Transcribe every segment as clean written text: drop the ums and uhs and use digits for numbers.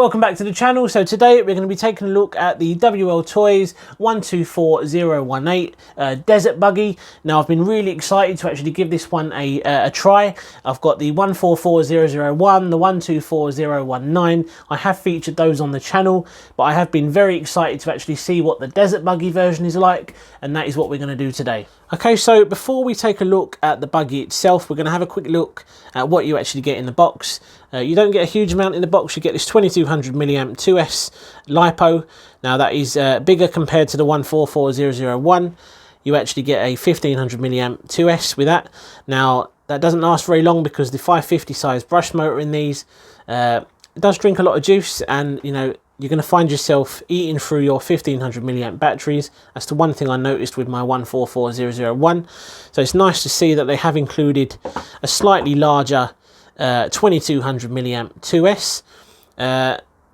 Welcome back to the channel. So today we're going to be taking a look at the WLTOYS 124018 Desert Buggy. Now I've been really excited to actually give this one a try. I've got the 144001, the 124019. I have featured those on the channel, but I have been very excited to actually see what the Desert Buggy version is like, and that is what we're going to do today. Okay, so before we take a look at the buggy itself, we're going to have a quick look at what you actually get in the box. You don't get a huge amount in the box. You get this 2200 milliamp 2S LiPo. Now that is bigger compared to the 144001. You actually get a 1500 milliamp 2S with that. Now that doesn't last very long because the 550 size brush motor in these it does drink a lot of juice, and you know, you're going to find yourself eating through your 1500 milliamp batteries. That's the one thing I noticed with my 144001. So it's nice to see that they have included a slightly larger 2200 milliamp 2S.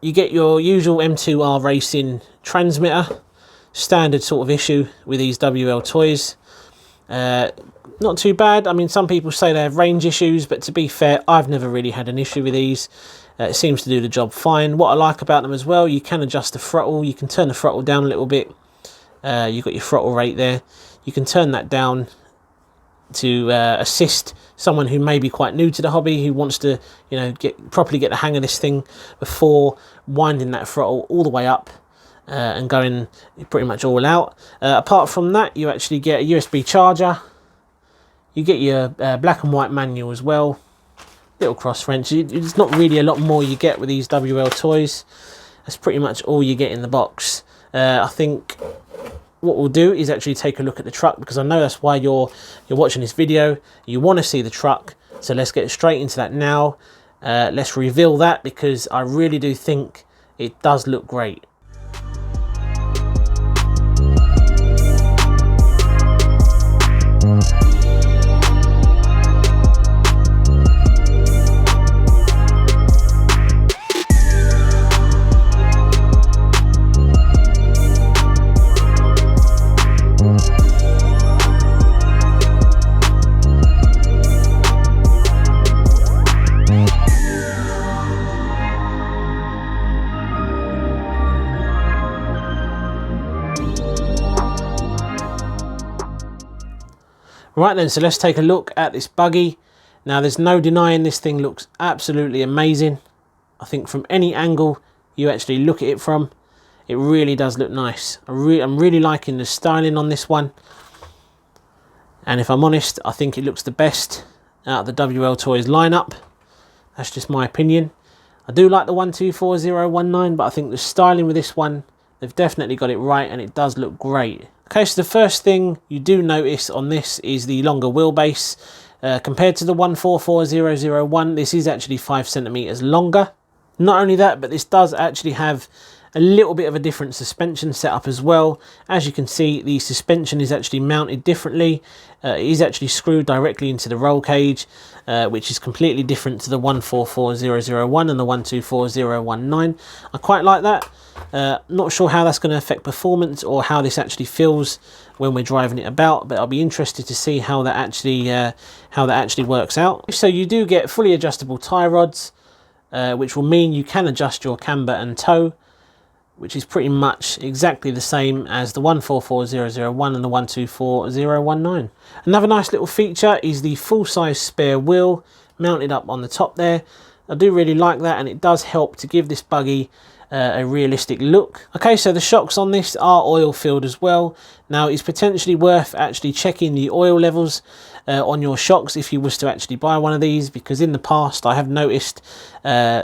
You get your usual M2R racing transmitter, standard sort of issue with these WLTOYS. Not too bad. I mean, some people say they have range issues, but to be fair, I've never really had an issue with these. It seems to do the job fine. What I like about them as well, you can adjust the throttle. You can turn the throttle down a little bit. You've got your throttle rate there. You can turn that down to assist someone who may be quite new to the hobby, who wants to, you know, properly get the hang of this thing before winding that throttle all the way up and going pretty much all out. Apart from that, you actually get a USB charger. You get your black and white manual as well. Little cross wrench. It's not really a lot more you get with these WLTOYS. That's pretty much all you get in the box. I think what we'll do is actually take a look at the truck, because I know that's why you're watching this video. You want to see the truck, so let's get straight into that now. Let's reveal that, because I really do think it does look great. Right then, so let's take a look at this buggy. Now there's no denying this thing looks absolutely amazing. I think from any angle you actually look at it from, it really does look nice. I'm really liking the styling on this one. And if I'm honest, I think it looks the best out of the WLTOYS lineup. That's just my opinion. I do like the 124019, but I think the styling with this one, they've definitely got it right, and it does look great. Okay, so the first thing you do notice on this is the longer wheelbase. Compared to the 144001, this is actually 5 centimeters longer. Not only that, but this does actually have a little bit of a different suspension setup as well. As you can see, the suspension is actually mounted differently. It is actually screwed directly into the roll cage, which is completely different to the 144001 and the 124019. I quite like that. Not sure how that's going to affect performance or how this actually feels when we're driving it about, but I'll be interested to see how that actually works out. So you do get fully adjustable tie rods, which will mean you can adjust your camber and toe, which is pretty much exactly the same as the 144001 and the 124019. Another nice little feature is the full-size spare wheel mounted up on the top there. I do really like that, and it does help to give this buggy a realistic look. Okay, so the shocks on this are oil filled as well. Now it's potentially worth actually checking the oil levels on your shocks if you was to actually buy one of these, because in the past I have noticed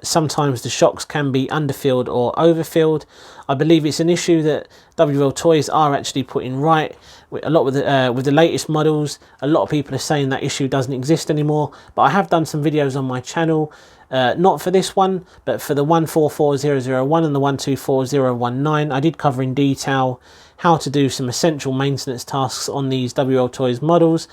sometimes the shocks can be underfilled or overfilled. I believe it's an issue that WLTOYS are actually putting right. A lot with the latest models, a lot of people are saying that issue doesn't exist anymore, but I have done some videos on my channel, not for this one, but for the 144001 and the 124019. I did cover in detail how to do some essential maintenance tasks on these WLTOYS models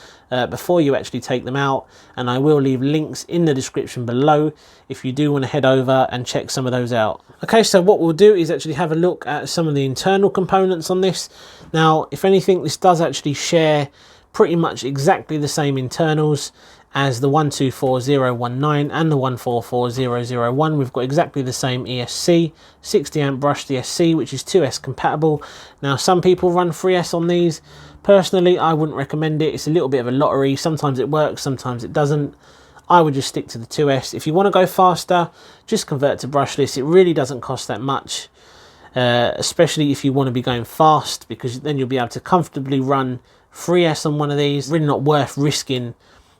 before you actually take them out, and I will leave links in the description below if you do want to head over and check some of those out. Okay, so what we'll do is actually have a look at some of the internal components on this. Now, if anything, this does actually share pretty much exactly the same internals as the 124019 and the 144001. We've got exactly the same ESC, 60 amp brushed ESC, which is 2S compatible. Now some people run 3S on these. Personally, I wouldn't recommend it. It's a little bit of a lottery. Sometimes it works, sometimes it doesn't. I would just stick to the 2S. If you want to go faster, just convert to brushless. It really doesn't cost that much, especially if you want to be going fast, because then you'll be able to comfortably run 3S on one of these. Really not worth risking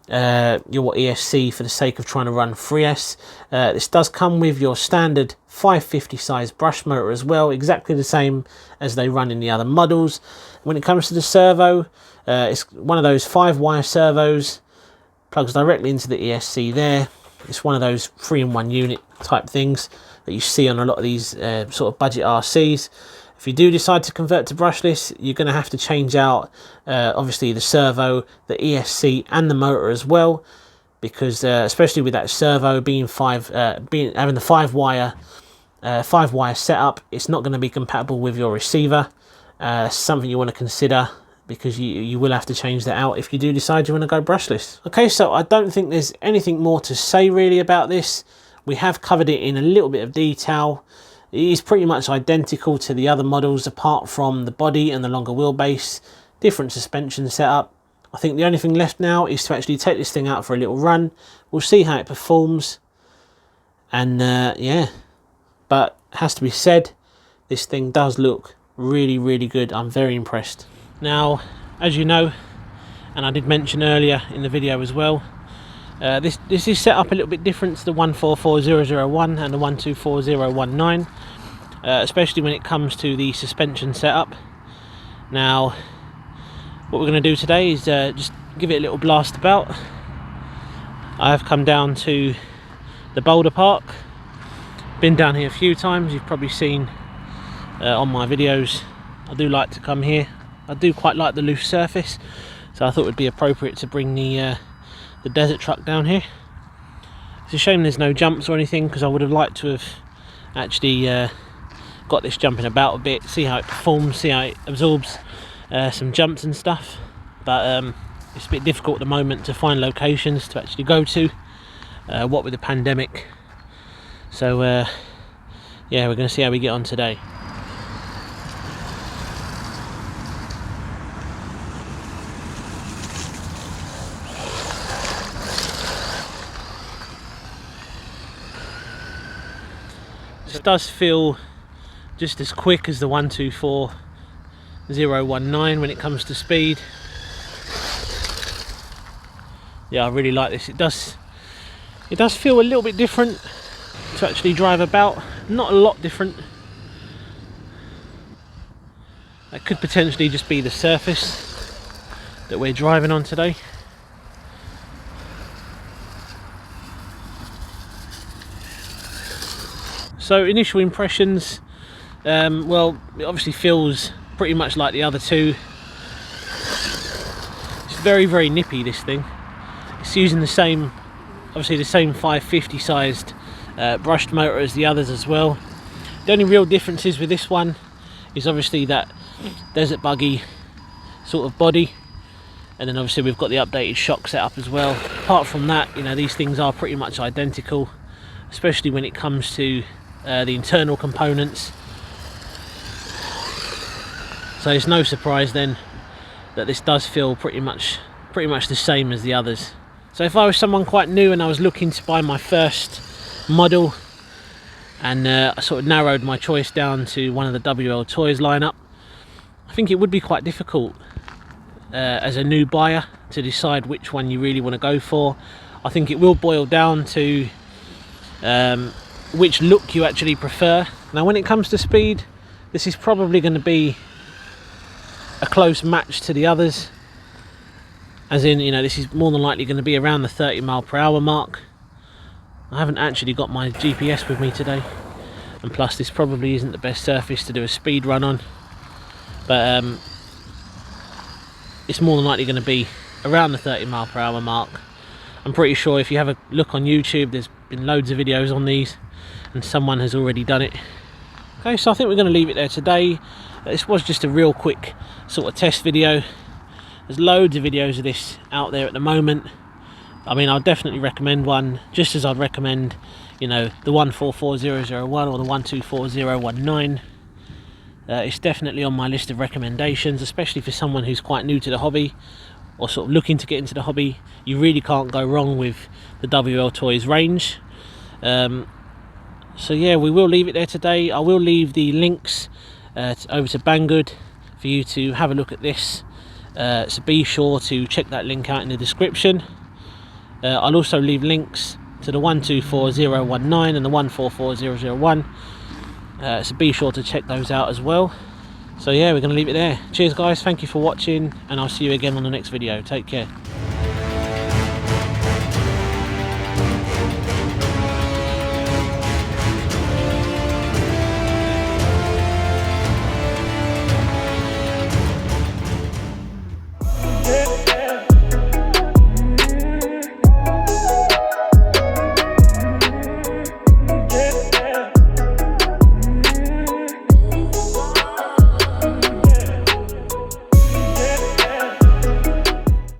your ESC for the sake of trying to run 3S. This does come with your standard 550 size brush motor as well, exactly the same as they run in the other models. When it comes to the servo, it's one of those 5-wire servos, plugs directly into the ESC there. It's one of those 3-in-1 unit type things that you see on a lot of these sort of budget RCs. If you do decide to convert to brushless, you're going to have to change out obviously the servo, the ESC and the motor as well, because especially with that servo having the 5-wire setup, it's not going to be compatible with your receiver. Something you want to consider, because you will have to change that out if you do decide you want to go brushless. Okay, so I don't think there's anything more to say really about this. We have covered it in a little bit of detail. It is pretty much identical to the other models, apart from the body and the longer wheelbase, different suspension setup. I think the only thing left now is to actually take this thing out for a little run. We'll see how it performs, and yeah, but it has to be said, this thing does look really, really good. I'm very impressed. Now, as you know, and I did mention earlier in the video as well, this is set up a little bit different to the 144001 and the 124019, especially when it comes to the suspension setup. Now, what we're going to do today is just give it a little blast about. I have come down to the Boulder Park, been down here a few times. You've probably seen on my videos, I do like to come here. I do quite like the loose surface, so I thought it would be appropriate to bring the desert truck down here. It's a shame there's no jumps or anything, because I would have liked to have actually got this jumping about a bit, see how it performs, see how it absorbs some jumps and stuff, but it's a bit difficult at the moment to find locations to actually go to, what with the pandemic. So yeah, we're going to see how we get on today. It does feel just as quick as the 124019 when it comes to speed. Yeah, I really like this. It does feel a little bit different to actually drive about. Not a lot different. That could potentially just be the surface that we're driving on today. So initial impressions, well, it obviously feels pretty much like the other two. It's very, very nippy, this thing. It's using the same, obviously the same 550 sized brushed motor as the others as well. The only real differences with this one is obviously that Desert Buggy sort of body, and then obviously we've got the updated shock setup as well. Apart from that, you know, these things are pretty much identical, especially when it comes to the internal components. So it's no surprise then that this does feel pretty much the same as the others. So if I was someone quite new and I was looking to buy my first model, and I sort of narrowed my choice down to one of the WLTOYS lineup, I think it would be quite difficult as a new buyer to decide which one you really want to go for. I think it will boil down to which look you actually prefer. Now when it comes to speed, this is probably going to be a close match to the others, as in, you know, this is more than likely going to be around the 30 mph mark. I haven't actually got my GPS with me today, and plus this probably isn't the best surface to do a speed run on, but it's more than likely going to be around the 30 mph mark. I'm pretty sure if you have a look on YouTube, there's been loads of videos on these and someone has already done it. Okay, so I think we're going to leave it there today. This was just a real quick sort of test video. There's loads of videos of this out there at the moment, I mean, I'll definitely recommend one, just as I'd recommend, you know, the 144001 or the 124019. It's definitely on my list of recommendations, especially for someone who's quite new to the hobby or sort of looking to get into the hobby. You really can't go wrong with the WLTOYS range. So yeah, we will leave it there today. I will leave the links over to Banggood for you to have a look at this. So be sure to check that link out in the description. I'll also leave links to the 124019 and the 144001. So be sure to check those out as well. So yeah, we're going to leave it there. Cheers guys, thank you for watching, and I'll see you again on the next video. Take care.